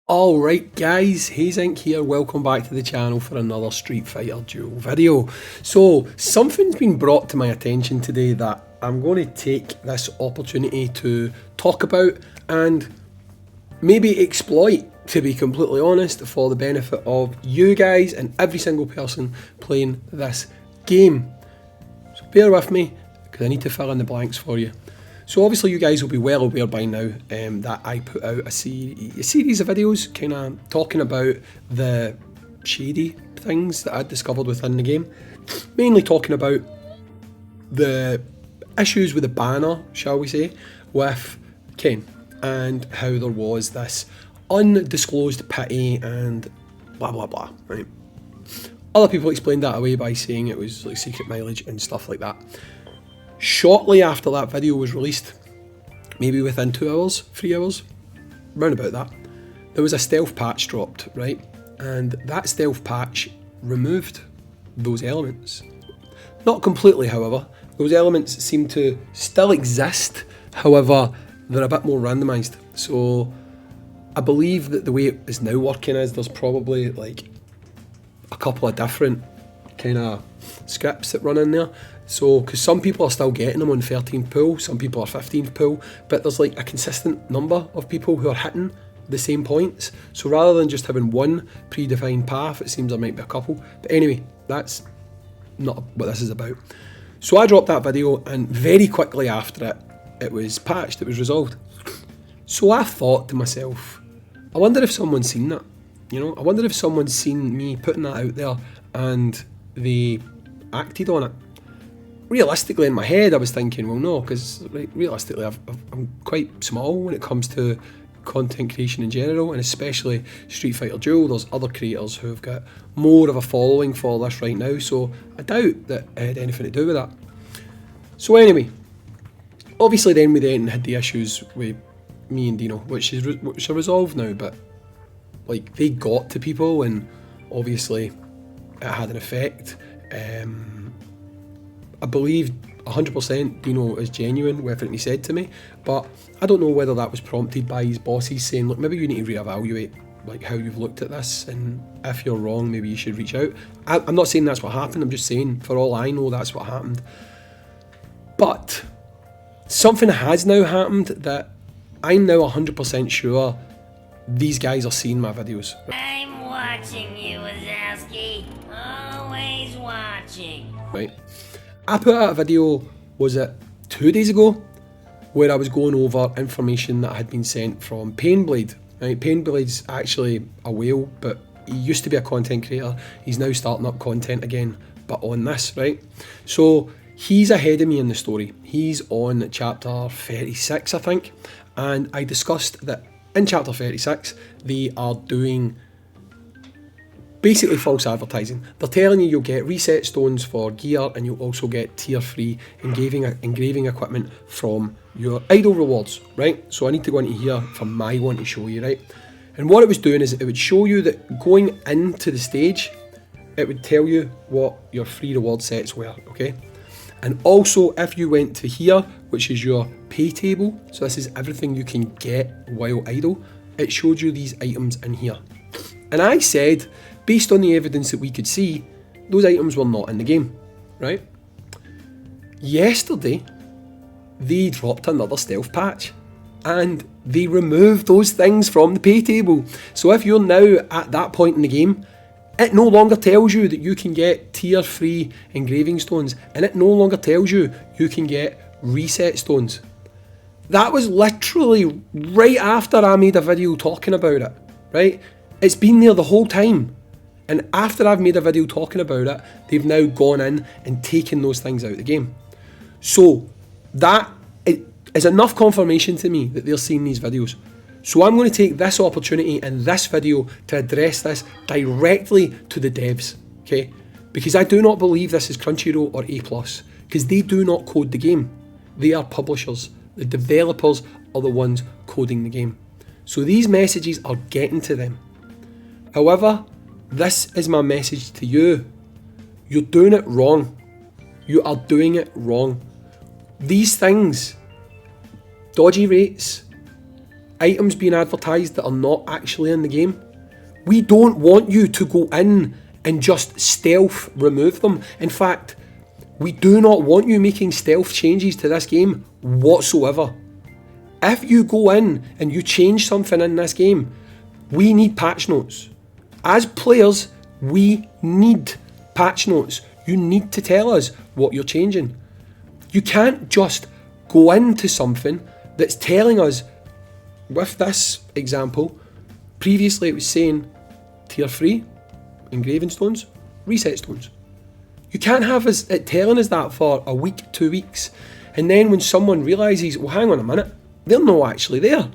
Alright guys, Hayzink here, welcome back to the channel for another Street Fighter Duel video. So, something's been brought to my attention today that I'm going to take this opportunity to talk about and maybe exploit, to be completely honest, for the benefit of you guys and every single person playing this game. So bear with me, because I need to fill in the blanks for you. So obviously you guys will be well aware by now that I put out a series of videos kind of talking about the shady things that I'd discovered within the game. Mainly talking about the issues with the banner, shall we say, with Ken, and how there was this undisclosed pity and blah blah blah, right? Other people explained that away by saying it was like secret mileage and stuff like that. Shortly after that video was released, maybe within 2 hours, 3 hours, round about that, there was a stealth patch dropped, right? And that stealth patch removed those elements. Not completely, however. Those elements seem to still exist, however, they're a bit more randomised. So I believe that the way it is now working is there's probably like a couple of different kind of scripts that run in there. So, because some people are still getting them on 13th pull, some people are 15th pull, but there's like a consistent number of people who are hitting the same points. So rather than just having one predefined path, it seems there might be a couple. But anyway, that's not what this is about. So I dropped that video and very quickly after it, it was patched, it was resolved. So I thought to myself, I wonder if someone's seen that. You know, I wonder if someone's seen me putting that out there and they acted on it. Realistically, in my head, I was thinking, well, no, because realistically, I'm quite small when it comes to content creation in general, and especially Street Fighter Duel. There's other creators who have got more of a following for this right now, so I doubt that it had anything to do with that. So anyway, obviously then we then had the issues with me and Dino, which are resolved now, but like they got to people, and obviously it had an effect. I believe 100% Dino is genuine with everything he said to me, but I don't know whether that was prompted by his bosses saying, look, maybe you need to reevaluate like how you've looked at this, and if you're wrong, maybe you should reach out. I'm not saying that's what happened, I'm just saying for all I know that's what happened. But something has now happened that I'm now 100% sure these guys are seeing my videos. I'm watching you, Wazowski. Always watching. Right. I put out a video, was it 2 days ago, where I was going over information that had been sent from Painblade. Right, Painblade's actually a whale, but he used to be a content creator. He's now starting up content again, but on this, right? So he's ahead of me in the story. He's on chapter 36, I think, and I discussed that in chapter 36, they are doing basically false advertising. They're telling you you'll get reset stones for gear, and you'll also get tier 3 engraving equipment from your idol rewards, right? So I need to go into here for my one to show you, right? And what it was doing is it would show you that going into the stage, it would tell you what your free reward sets were, okay? And also if you went to here, which is your pay table, so this is everything you can get while idle, it showed you these items in here. And I said, based on the evidence that we could see, those items were not in the game, right? Yesterday, they dropped another stealth patch and they removed those things from the pay table. So if you're now at that point in the game, it no longer tells you that you can get tier 3 engraving stones, and it no longer tells you you can get reset stones. That was literally right after I made a video talking about it, right? It's been there the whole time. And after I've made a video talking about it, they've now gone in and taken those things out of the game. So that is enough confirmation to me that they're seeing these videos. So I'm going to take this opportunity in this video to address this directly to the devs, okay? Because I do not believe this is Crunchyroll or A+, because they do not code the game. They are publishers. The developers are the ones coding the game. So these messages are getting to them. However, this is my message to you. You're doing it wrong. You are doing it wrong. These things, dodgy rates, items being advertised that are not actually in the game. We don't want you to go in and just stealth remove them. In fact, we do not want you making stealth changes to this game whatsoever. If you go in and you change something in this game, we need patch notes. As players, we need patch notes. You need to tell us what you're changing. You can't just go into something that's telling us, with this example, previously it was saying tier 3, engraving stones, reset stones. You can't have it telling us that for a week, 2 weeks, and then when someone realises, well, hang on a minute, they're not actually there.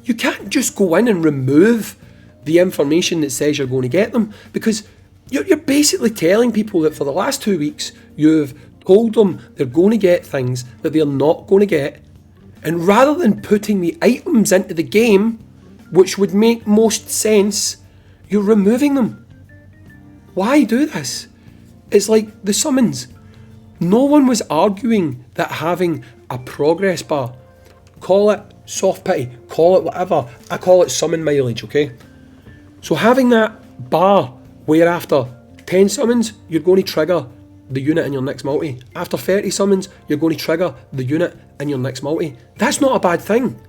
You can't just go in and remove the information that says you're going to get them, because you're basically telling people that for the last 2 weeks you've told them they're going to get things that they're not going to get, and rather than putting the items into the game, which would make most sense, you're removing them. Why do this? It's like the summons. No one was arguing that having a progress bar, call it soft pity, call it whatever, I call it summon mileage, okay? So having that bar where after 10 summons, you're going to trigger the unit in your next multi. After 30 summons, you're going to trigger the unit in your next multi. That's not a bad thing.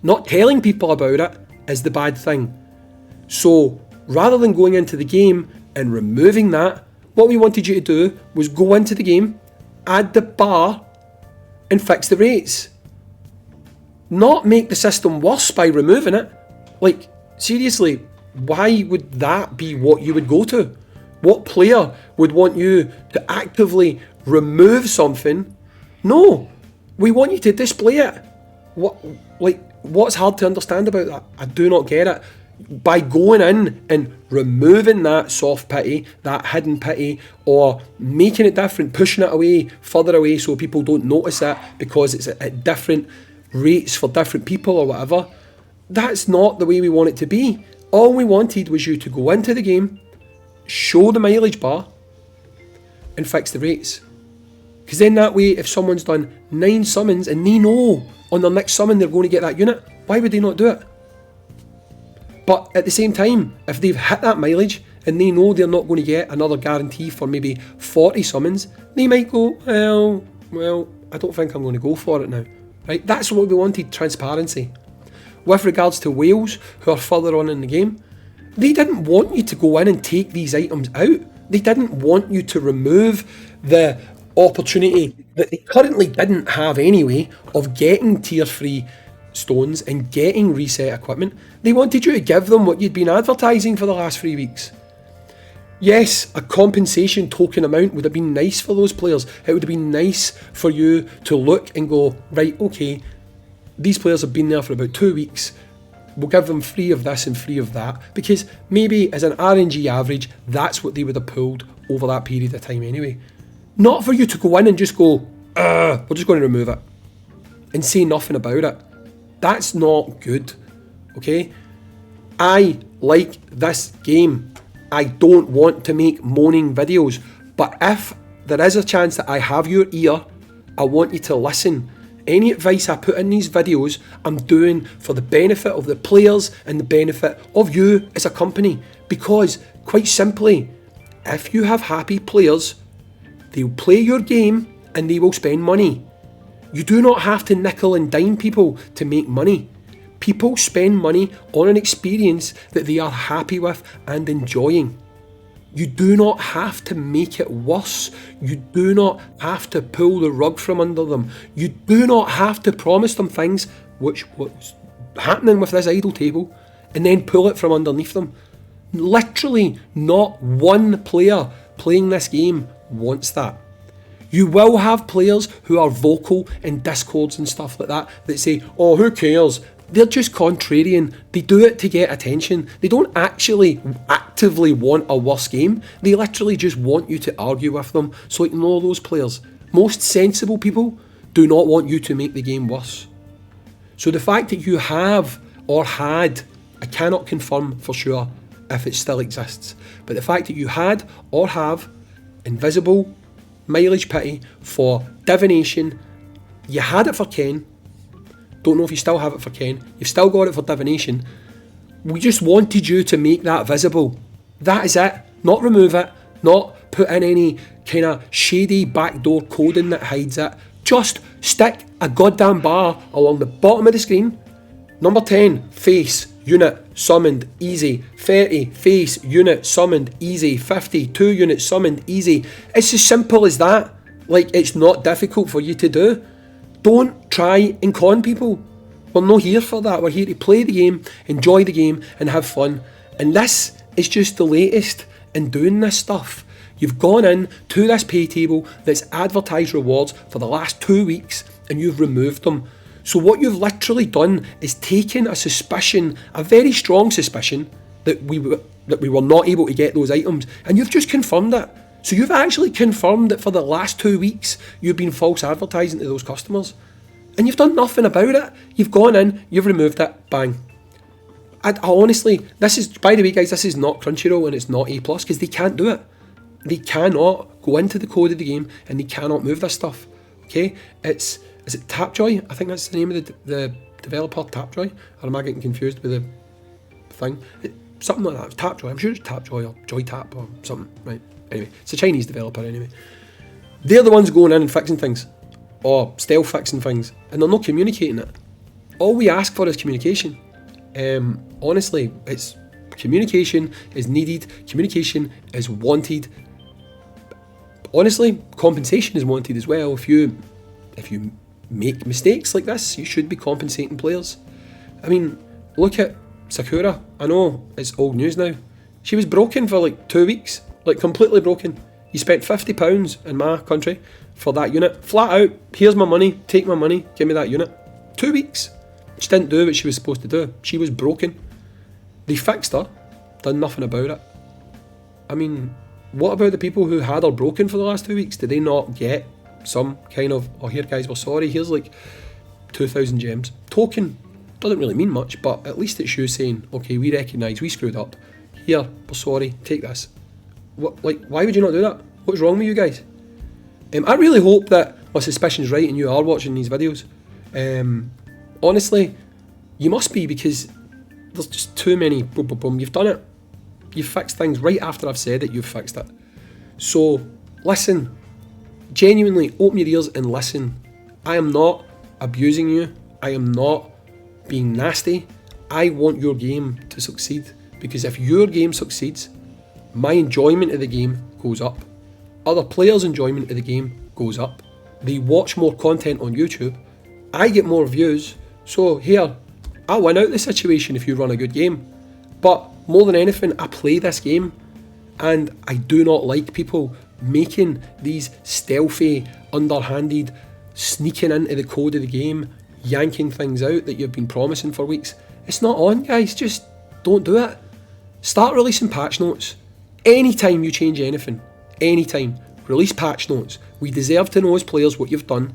Not telling people about it is the bad thing. So rather than going into the game and removing that, what we wanted you to do was go into the game, add the bar, and fix the rates. Not make the system worse by removing it. Like, seriously, why would that be what you would go to? What player would want you to actively remove something? No, we want you to display it. What's hard to understand about that? I do not get it. By going in and removing that soft pity, that hidden pity, or making it different, pushing it away, further away so people don't notice it because it's at different rates for different people or whatever, that's not the way we want it to be. All we wanted was you to go into the game, show the mileage bar, and fix the rates. Because then that way, if someone's done 9 summons and they know on their next summon they're going to get that unit, why would they not do it? But at the same time, if they've hit that mileage and they know they're not going to get another guarantee for maybe 40 summons, they might go, well, I don't think I'm going to go for it now. Right? That's what we wanted, transparency. With regards to Wales, who are further on in the game, they didn't want you to go in and take these items out. They didn't want you to remove the opportunity that they currently didn't have anyway of getting tier 3 stones and getting reset equipment. They wanted you to give them what you'd been advertising for the last 3 weeks. Yes, a compensation token amount would have been nice for those players. It would have been nice for you to look and go, right, okay, these players have been there for about 2 weeks. We'll give them free of this and free of that, because maybe as an RNG average, that's what they would have pulled over that period of time anyway. Not for you to go in and just go, we're just going to remove it and say nothing about it. That's not good, okay? I like this game. I don't want to make moaning videos, but if there is a chance that I have your ear, I want you to listen. Any advice I put in these videos, I'm doing for the benefit of the players and the benefit of you as a company. Because, quite simply, if you have happy players, they'll play your game and they will spend money. You do not have to nickel and dime people to make money. People spend money on an experience that they are happy with and enjoying. You do not have to make it worse. You do not have to pull the rug from under them. You do not have to promise them things, which was happening with this idle table, and then pull it from underneath them. Literally not one player playing this game wants that. You will have players who are vocal in Discords and stuff like that say, oh, who cares? They're just contrarian. They do it to get attention. They don't actually actively want a worse game. They literally just want you to argue with them. So ignore those players. Most sensible people do not want you to make the game worse. So the fact that you have or had, I cannot confirm for sure if it still exists, but the fact that you had or have invisible mileage pity for divination, you had it for Ken, Don't know if you still have it for Ken. You've still got it for Divination. We just wanted you to make that visible. That is it. Not remove it. Not put in any kind of shady backdoor coding that hides it. Just stick a goddamn bar along the bottom of the screen. Number 10, face, unit, summoned, easy. 30, face, unit, summoned, easy. 50, 2 units summoned, easy. It's as simple as that. Like, it's not difficult for you to do. Don't try and con people. We're not here for that. We're here to play the game, enjoy the game, and have fun. And this is just the latest in doing this stuff. You've gone in to this pay table that's advertised rewards for the last 2 weeks, and you've removed them. So what you've literally done is taken a suspicion, a very strong suspicion, that we were not able to get those items, and you've just confirmed it. So you've actually confirmed that for the last 2 weeks you've been false advertising to those customers, and you've done nothing about it. You've gone in, you've removed it, bang. I honestly, this is, by the way guys, this is not Crunchyroll and it's not A+, because they can't do it. They cannot go into the code of the game and they cannot move this stuff. Okay, is it Topjoy? I think that's the name of the developer, Topjoy. Or am I getting confused with the thing? Something like that. Topjoy. I'm sure it's Topjoy or JoyTap or something. Right. Anyway, it's a Chinese developer anyway. They're the ones going in and fixing things, or stealth fixing things, and they're not communicating it. All we ask for is communication. Honestly, it's communication is needed. Communication is wanted. Honestly, compensation is wanted as well. If you make mistakes like this, you should be compensating players. I mean, look at Sakura. I know it's old news now. She was broken for like 2 weeks, like completely broken. You spent £50 in my country for that unit. Flat out, here's my money, take my money, give me that unit. 2 weeks. She didn't do what she was supposed to do. She was broken. They fixed her, done nothing about it. I mean, what about the people who had her broken for the last 2 weeks? Did they not get some kind of, oh here guys, we're sorry, here's like 2,000 gems. Token doesn't really mean much, but at least it's you saying, okay, we recognise we screwed up. Here, we're sorry, take this. What, like, why would you not do that? What's wrong with you guys? I really hope that my suspicion's right and you are watching these videos. Honestly, you must be, because there's just too many boom, boom, boom. You've done it. You've fixed things right after I've said it, you've fixed it. So, listen. Genuinely, open your ears and listen. I am not abusing you. I am not being nasty. I want your game to succeed, because if your game succeeds, my enjoyment of the game goes up. Other players' enjoyment of the game goes up. They watch more content on YouTube. I get more views. So here, I win out the situation if you run a good game. But more than anything, I play this game, and I do not like people making these stealthy, underhanded, sneaking into the code of the game, yanking things out that you've been promising for weeks. It's not on, guys. Just don't do it. Start releasing patch notes. Anytime you change anything, anytime, release patch notes. We deserve to know as players what you've done.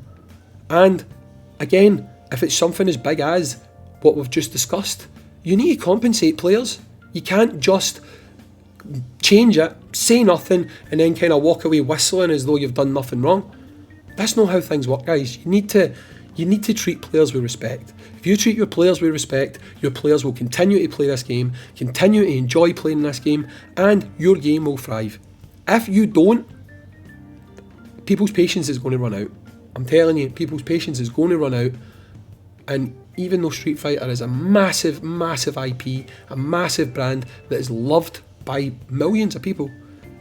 And again, if it's something as big as what we've just discussed, you need to compensate players. You can't just change it, say nothing, and then kind of walk away whistling as though you've done nothing wrong. That's not how things work, guys. You need to treat players with respect. If you treat your players with respect, your players will continue to play this game, continue to enjoy playing this game, and your game will thrive. If you don't, people's patience is going to run out. I'm telling you, people's patience is going to run out. And even though Street Fighter is a massive, massive IP, a massive brand that is loved by millions of people,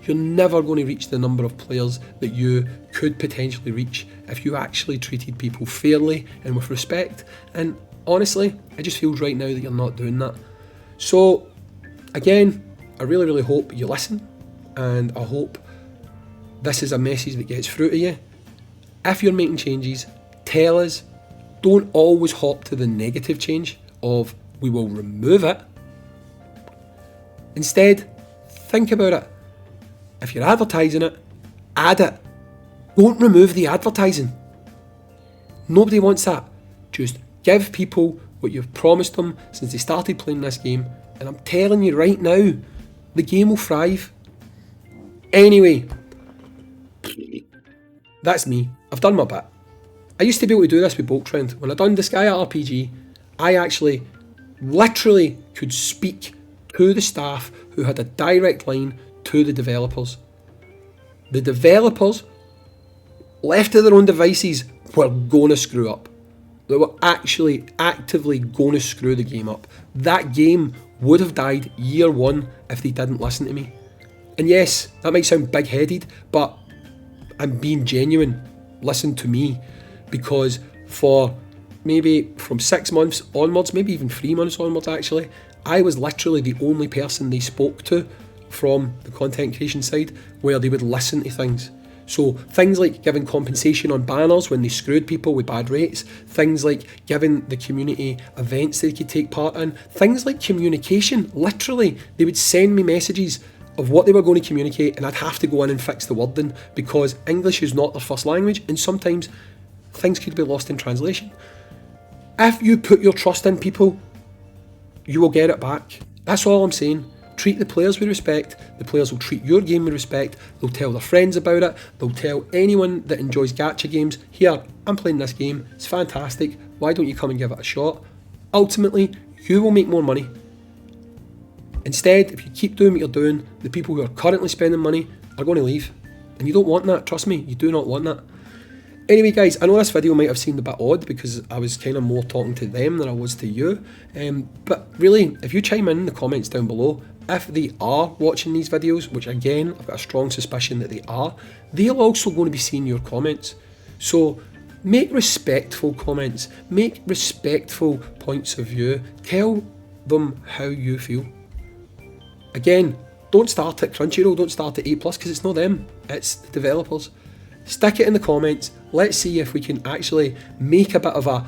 you're never going to reach the number of players that you could potentially reach if you actually treated people fairly and with respect. And honestly, it just feels right now that you're not doing that. So again, I really, really hope you listen, and I hope this is a message that gets through to you. If you're making changes, tell us. Don't always hop to the negative change of we will remove it. Instead, think about it. If you're advertising it, add it. Don't remove the advertising. Nobody wants that. Just give people what you've promised them since they started playing this game, and I'm telling you right now, the game will thrive. Anyway, that's me. I've done my bit. I used to be able to do this with Bulk Trend. When I done Disgaea RPG, I actually literally could speak to the staff who had a direct line to the developers. The developers, left to their own devices, were going to screw up. They were actually actively going to screw the game up. That game would have died year one if they didn't listen to me. And yes, that might sound big-headed, but I'm being genuine. Listen to me. Because for maybe from 6 months onwards, maybe even 3 months onwards actually, I was literally the only person they spoke to from the content creation side where they would listen to things. So things like giving compensation on banners when they screwed people with bad rates, things like giving the community events they could take part in, things like communication. Literally, they would send me messages of what they were going to communicate and I'd have to go in and fix the wording because English is not their first language and sometimes things could be lost in translation. If you put your trust in people, you will get it back. That's all I'm saying. Treat the players with respect. The players will treat your game with respect. They'll tell their friends about it. They'll tell anyone that enjoys gacha games, here, I'm playing this game, it's fantastic, why don't you come and give it a shot? Ultimately, you will make more money. Instead, if you keep doing what you're doing, the people who are currently spending money are going to leave. And you don't want that, trust me, you do not want that. Anyway guys, I know this video might have seemed a bit odd because I was kind of more talking to them than I was to you. But really, if you chime in the comments down below, if they are watching these videos, which again, I've got a strong suspicion that they are, they're also going to be seeing your comments. So make respectful comments, make respectful points of view, tell them how you feel. Again, don't start at Crunchyroll, don't start at A+, because it's not them, it's the developers. Stick it in the comments, let's see if we can actually make a bit of a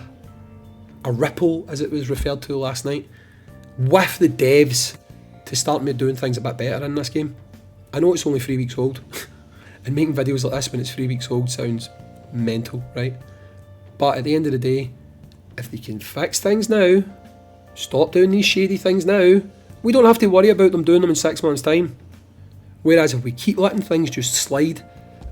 ripple, as it was referred to last night, with the devs to start me doing things a bit better in this game. I know it's only 3 weeks old, and making videos like this when it's 3 weeks old sounds mental, right? But at the end of the day, if they can fix things now, stop doing these shady things now, we don't have to worry about them doing them in 6 months' time. Whereas if we keep letting things just slide,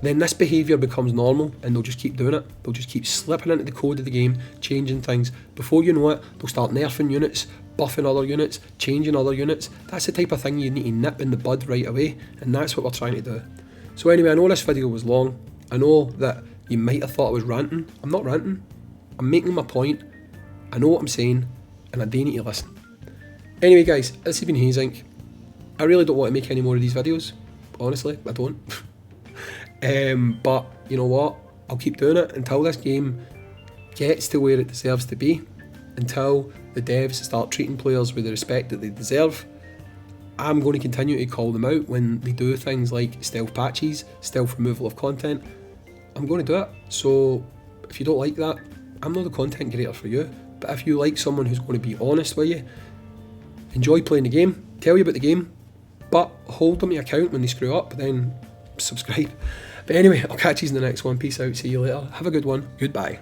then this behaviour becomes normal and they'll just keep doing it. They'll just keep slipping into the code of the game, changing things. Before you know it, they'll start nerfing units, buffing other units, changing other units. That's the type of thing you need to nip in the bud right away, and that's what we're trying to do. So anyway, I know this video was long. I know that you might have thought I was ranting. I'm not ranting. I'm making my point. I know what I'm saying, and I do need to listen. Anyway guys, this has been Hayzink. I really don't want to make any more of these videos. Honestly, I don't. But you know what, I'll keep doing it until this game gets to where it deserves to be, until the devs start treating players with the respect that they deserve. I'm going to continue to call them out when they do things like stealth patches, stealth removal of content. I'm going to do it. So if you don't like that, I'm not the content creator for you. But if you like someone who's going to be honest with you, enjoy playing the game, tell you about the game, but hold them to account when they screw up, then subscribe. But anyway, I'll catch you in the next one. Peace out, see you later. Have a good one. Goodbye.